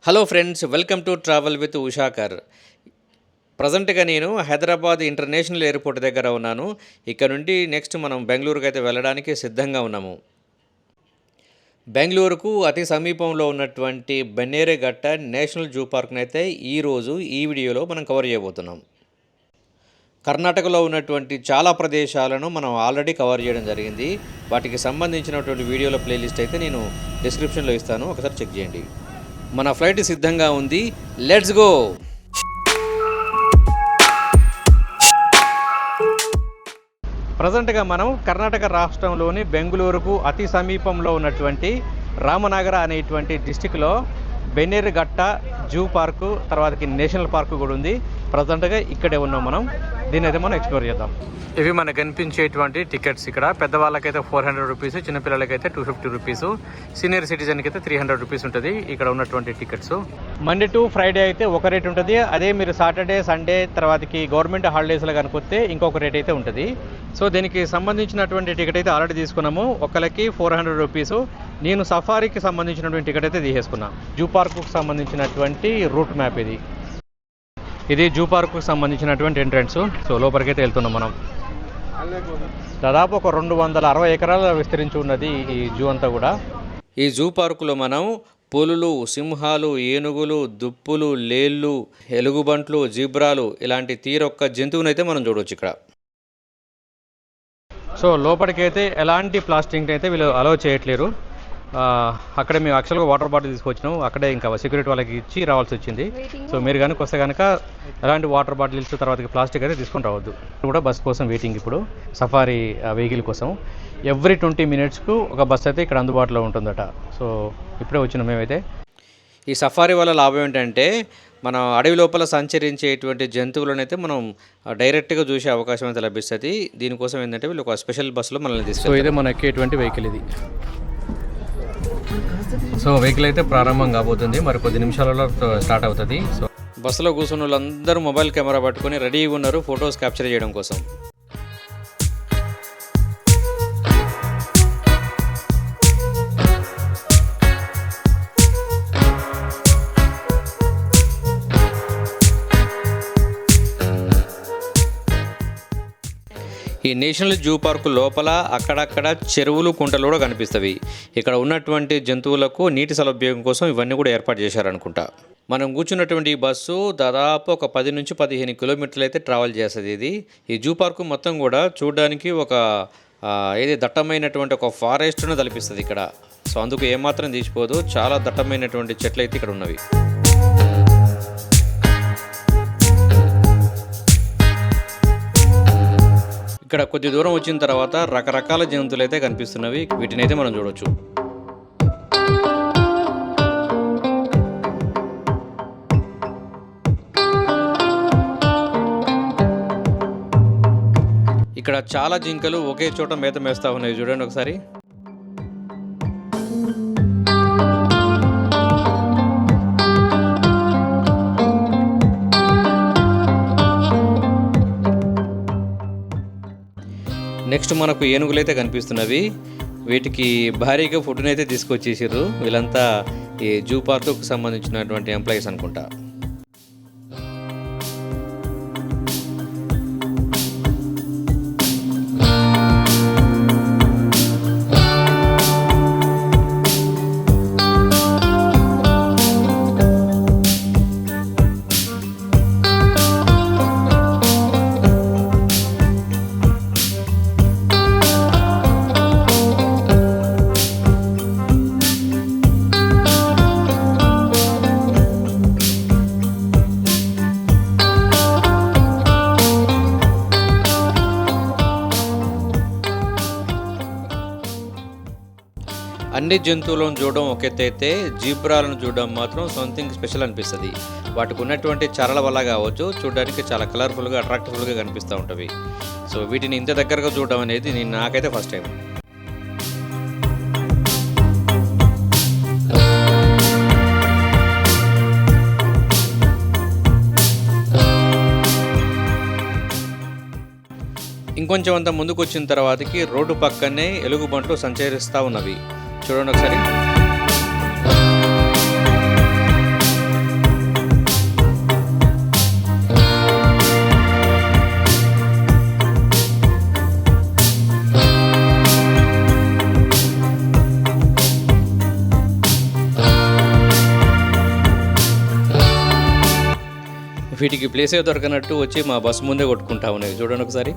Hello friends, welcome to travel with Ushakar. ప్రజెంట్గా నేను Hyderabad international airport దగ్గర ఉన్నాను. ఇక్కడ నుండి నెక్స్ట్ మనం బెంగళూరుకు అయితే వెళ్ళడానికి సిద్ధంగా ఉన్నాము. బెంగళూరుకు అతి సమీపంలో ఉన్నటువంటి బన్నేరుఘట్ట నేషనల్ జూ పార్క్ని అయితే ఈరోజు ఈ వీడియోలో మనం కవర్ చేయబోతున్నాం. కర్ణాటకలో ఉన్నటువంటి చాలా ప్రదేశాలను మనం ఆల్రెడీ కవర్ చేయడం జరిగింది. వాటికి సంబంధించినటువంటి వీడియోల ప్లేలిస్ట్ అయితే నేను డిస్క్రిప్షన్లో ఇస్తాను, ఒకసారి చెక్ చేయండి. మన ఫ్లైట్ సిద్ధంగా ఉంది, లెట్స్ గో. ప్రజెంట్గా మనం కర్ణాటక రాష్ట్రంలోని బెంగళూరుకు అతి సమీపంలో ఉన్నటువంటి రామనగర అనేటువంటి డిస్టిక్లో బెన్నేరుఘట్ట జూ పార్కు, తర్వాతకి నేషనల్ పార్కు కూడా ఉంది. ప్రజెంట్గా ఇక్కడే ఉన్నాం మనం. దీని అయితే మనం ఎక్స్ప్లోర్ చేద్దాం. ఇవి మనకు కనిపించేటువంటి టికెట్స్. ఇక్కడ పెద్దవాళ్ళకైతే 400 రూపీస్, చిన్నపిల్లలకైతే 250 రూపీస్, సీనియర్ సిటిజన్కి అయితే 300 రూపీస్ ఉంటుంది ఇక్కడ ఉన్నటువంటి టికెట్స్. మండే టు ఫ్రైడే అయితే ఒక రేట్ ఉంటుంది. అదే మీరు సాటర్డే, సండే, తర్వాతకి గవర్నమెంట్ హాలిడేస్లో కనుకొస్తే ఇంకొక రేట్ అయితే ఉంటుంది. సో దీనికి సంబంధించినటువంటి టికెట్ అయితే ఆల్రెడీ తీసుకున్నాము. ఒకరికి 400 రూపీస్. నేను సఫారీకి సంబంధించినటువంటి టికెట్ అయితే తీసేసుకున్నాను. జూ పార్కుకు సంబంధించినటువంటి రూట్ మ్యాప్ ఇది జూ పార్కుకు సంబంధించినటువంటి ఎంట్రన్స్. సో లోపలికైతే వెళ్తున్నాం మనం. దాదాపు ఒక 260 ఎకరాల విస్తరించి ఉన్నది ఈ జూ అంతా కూడా. ఈ జూ పార్కులో మనం పులులు, సింహాలు, ఏనుగులు, దుప్పులు, లేళ్ళు, ఎలుగుబంట్లు, జీబ్రాలు ఇలాంటి తీరొక్క జంతువునైతే అయితే మనం చూడవచ్చు ఇక్కడ. సో లోపలికైతే ఎలాంటి ప్లాస్టింగ్ అయితే వీళ్ళు అలౌ చేయట్లేరు. అక్కడే మేము యాక్చువల్గా వాటర్ బాటిల్ తీసుకొచ్చినాము. అక్కడే ఇంకా సెక్యూరిటీ వాళ్ళకి ఇచ్చి రావాల్సి వచ్చింది. సో మీరు కనుక వస్తే కనుక ఎలాంటి వాటర్ బాటిల్స్, తర్వాత ప్లాస్టిక్ అయితే తీసుకొని రావద్దు. కూడా బస్ కోసం వెయిటింగ్ ఇప్పుడు, సఫారీ వెహికల్ కోసం. ఎవ్రీ 20 మినిట్స్కు ఒక బస్ అయితే ఇక్కడ అందుబాటులో ఉంటుందట. సో ఇప్పుడే వచ్చినాం మేమైతే. ఈ సఫారీ వల్ల లాభం ఏంటంటే మనం అడవి లోపల సంచరించేటువంటి జంతువులను అయితే మనం డైరెక్ట్గా చూసే అవకాశం అయితే లభిస్తుంది. దీనికోసం ఏంటంటే వీళ్ళు ఒక స్పెషల్ బస్సులో మనల్ని తీసుకు. సో ఇదే మనం ఎక్కేటువంటి వెహికల్ ఇది. సో వెహికల్ అయితే ప్రారంభం కాబోతుంది, మరి కొద్ది నిమిషాలలో స్టార్ట్ అవుతుంది. సో బస్సులో కూర్చున్న వాళ్ళందరూ మొబైల్ కెమెరా పట్టుకొని రెడీగా ఉన్నారు ఫొటోస్ క్యాప్చర్ చేయడం కోసం. ఈ నేషనల్ జూ పార్కు లోపల అక్కడక్కడ చెరువులు, కుంటలు కూడా కనిపిస్తవి. ఇక్కడ ఉన్నటువంటి జంతువులకు నీటి సౌలభ్యం కోసం ఇవన్నీ కూడా ఏర్పాటు చేశారనుకుంటా. మనం కూర్చున్నటువంటి ఈ బస్సు దాదాపు ఒక 10 నుంచి 15 కిలోమీటర్లు అయితే ట్రావెల్ చేస్తుంది. ఇది ఈ జూ పార్కు మొత్తం కూడా చూడడానికి ఒక దట్టమైనటువంటి ఒక ఫారెస్ట్ను తలపిస్తుంది ఇక్కడ. సో అందుకు ఏమాత్రం తీసిపోదు, చాలా దట్టమైనటువంటి చెట్లు అయితే ఇక్కడ ఉన్నవి. ఇక్కడ కొద్ది దూరం వచ్చిన తర్వాత రకరకాల జంతువులు అయితే కనిపిస్తున్నవి. వీటిని అయితే మనం చూడవచ్చు. ఇక్కడ చాలా జింకలు ఒకే చోట మేత మేస్తా ఉన్నాయి, చూడండి ఒకసారి. నెక్స్ట్ మనకు ఏనుగులు అయితే కనిపిస్తున్నవి. వీటికి భారీగా ఫుడ్ని అయితే తీసుకొచ్చేసారు. వీళ్ళంతా ఈ జూ పార్కుకు సంబంధించినటువంటి ఎంప్లాయీస్ అనుకుంటా. అన్ని జంతువులను చూడడం ఒక ఎత్తు అయితే జీబ్రాలను చూడడం మాత్రం సంథింగ్ స్పెషల్ అనిపిస్తుంది. వాటికి ఉన్నటువంటి చర్ల వల్ల కావచ్చు చూడడానికి చాలా కలర్ఫుల్గా అట్రాక్టివ్గా కనిపిస్తూ ఉంటవి. సో వీటిని ఇంత దగ్గరగా చూడడం అనేది నాకైతే ఫస్ట్ టైం. ఇంకొంచెం అంత ముందుకు వచ్చిన తర్వాతకి రోడ్డు పక్కనే ఎలుగుబంట్లు సంచరిస్తూ ఉన్నవి. చూడండి ఒకసారి. వీటికి ప్లేసే దొరకనట్టు వచ్చి మా బస్సు ముందే కొట్టుకుంటా ఉన్నాయి. చూడండి ఒకసారి.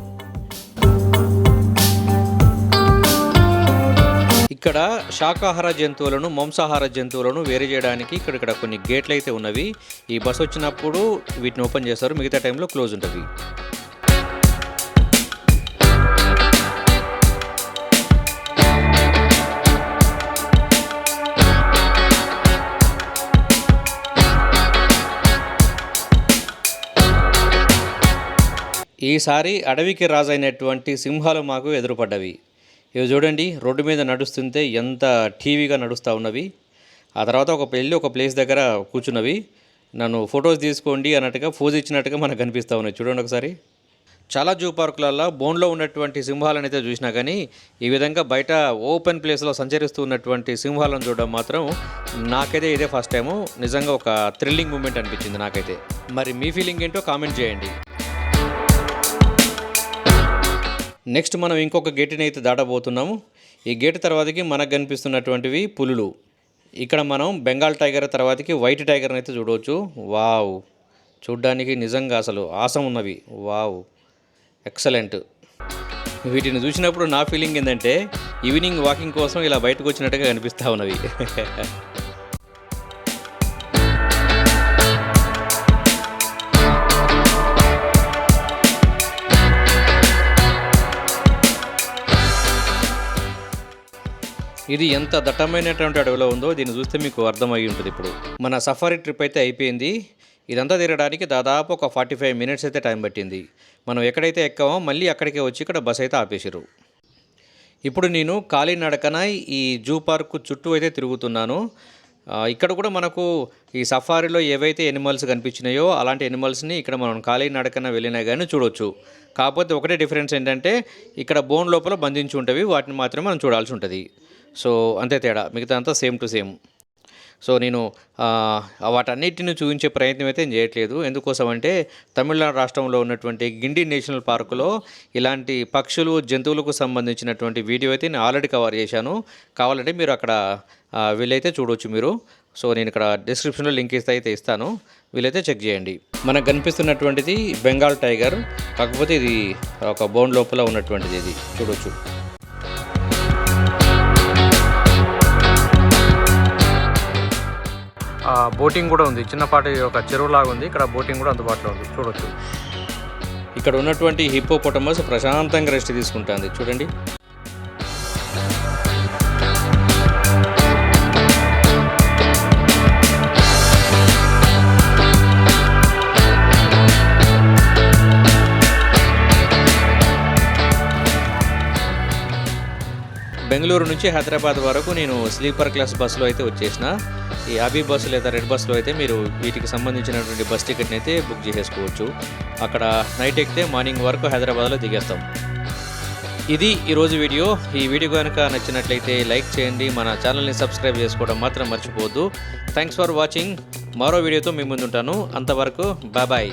ఇక్కడ శాకాహార జంతువులను మాంసాహార జంతువులను వేరు చేయడానికి ఇక్కడ కొన్ని గేట్లు అయితే ఉన్నవి. ఈ బస్సు వచ్చినప్పుడు వీటిని ఓపెన్ చేస్తారు, మిగతా టైంలో క్లోజ్ ఉంటుంది. ఈసారి అడవికి రాజైనటువంటి సింహాలు మాకు ఎదురుపడ్డవి. ఇవి చూడండి, రోడ్డు మీద నడుస్తుంటే ఎంత టీవీగా నడుస్తూ ఉన్నవి. ఆ తర్వాత ఒక ప్లేస్ దగ్గర కూర్చున్నవి. నన్ను ఫొటోస్ తీసుకోండి అన్నట్టుగా ఫోజ్ ఇచ్చినట్టుగా మనకు కనిపిస్తూ ఉన్నాయి. చూడండి ఒకసారి. చాలా జూ పార్కులలో బోన్లో ఉన్నటువంటి సింహాలను అయితే చూసినా కానీ ఈ విధంగా బయట ఓపెన్ ప్లేస్లో సంచరిస్తూ ఉన్నటువంటి సింహాలను చూడడం మాత్రం నాకైతే ఇదే ఫస్ట్ టైము. నిజంగా ఒక థ్రిల్లింగ్ మూమెంట్ అనిపించింది నాకైతే. మరి మీ ఫీలింగ్ ఏంటో కామెంట్ చేయండి. నెక్స్ట్ మనం ఇంకొక గేటుని అయితే దాటబోతున్నాము. ఈ గేటు తర్వాతకి మనకు కనిపిస్తున్నటువంటివి పులులు. ఇక్కడ మనం బెంగాల్ టైగర్ తర్వాతకి వైట్ టైగర్ని అయితే చూడవచ్చు. వావ్, చూడ్డానికి నిజంగా అసలు ఆసం ఉన్నవి. Wow, excellent. వీటిని చూసినప్పుడు నా ఫీలింగ్ ఏంటంటే ఈవినింగ్ వాకింగ్ కోసం ఇలా బయటకు వచ్చినట్టుగా కనిపిస్తూ ఉన్నవి. ఇది ఎంత దట్టమైనటువంటి అడవిలో ఉందో దీన్ని చూస్తే మీకు అర్థమై ఉంటుంది. ఇప్పుడు మన సఫారీ ట్రిప్ అయితే అయిపోయింది. ఇదంతా తిరగడానికి దాదాపు ఒక 45 మినిట్స్ అయితే టైం పట్టింది. మనం ఎక్కడైతే ఎక్కామో మళ్ళీ అక్కడికే వచ్చి ఇక్కడ బస్ అయితే ఆపేసారు. ఇప్పుడు నేను కాలినడకన ఈ జూ పార్కు చుట్టూ అయితే తిరుగుతున్నాను. ఇక్కడ కూడా మనకు ఈ సఫారీలో ఏవైతే ఎనిమల్స్ కనిపించినాయో అలాంటి ఎనిమల్స్ని ఇక్కడ మనం కాలినడకన వెళ్ళినా కానీ చూడవచ్చు. కాకపోతే ఒకటే డిఫరెన్స్ ఏంటంటే ఇక్కడ బోన్ లోపల బంధించి ఉంటవి, వాటిని మాత్రమే మనం చూడాల్సి ఉంటుంది. సో అంతే తేడా, మిగతా అంతా సేమ్ టు సేమ్. సో నేను వాటన్నిటిని చూపించే ప్రయత్నం అయితే చేయట్లేదు. ఎందుకోసం అంటే తమిళనాడు రాష్ట్రంలో ఉన్నటువంటి గిండి నేషనల్ పార్కులో ఇలాంటి పక్షులు జంతువులకు సంబంధించినటువంటి వీడియో అయితే నేను ఆల్రెడీ కవర్ చేశాను. కావాలంటే మీరు అక్కడ వీళ్ళైతే చూడవచ్చు మీరు. సో నేను ఇక్కడ డిస్క్రిప్షన్లో లింక్ అయితే ఇస్తాను, వీళ్ళైతే చెక్ చేయండి. మనకు కనిపిస్తున్నటువంటిది బెంగాల్ టైగర్, కాకపోతే ఇది ఒక బోన్ లోపల ఉన్నటువంటిది. ఇది చూడవచ్చు. బోటింగ్ కూడా ఉంది, చిన్నపాటి ఒక చెరువులాగా ఉంది. ఇక్కడ బోటింగ్ కూడా అందుబాటులో ఉంది, చూడొచ్చు. ఇక్కడ ఉన్నటువంటి హిప్పోపోటమస్ ప్రశాంతంగా రెస్ట్ తీసుకుంటుంది. చూడండి. బెంగళూరు నుంచి హైదరాబాద్ వరకు నేను స్లీపర్ క్లాస్ బస్సులో అయితే వచ్చేసిన. ఈ అబీ బస్సు లేదా రెడ్ బస్సులో అయితే మీరు వీటికి సంబంధించినటువంటి బస్ టికెట్ని అయితే బుక్ చేసేసుకోవచ్చు. అక్కడ నైట్ ఎక్కితే మార్నింగ్ వరకు హైదరాబాద్లో దిగేస్తాం. ఇది ఈరోజు వీడియో. ఈ వీడియో కనుక నచ్చినట్లయితే లైక్ చేయండి, మన ఛానల్ని సబ్స్క్రైబ్ చేసుకోవడం మాత్రం మర్చిపోవద్దు. Thanks for watching. మరో వీడియోతో మీ ముందుంటాను. అంతవరకు బాయ్.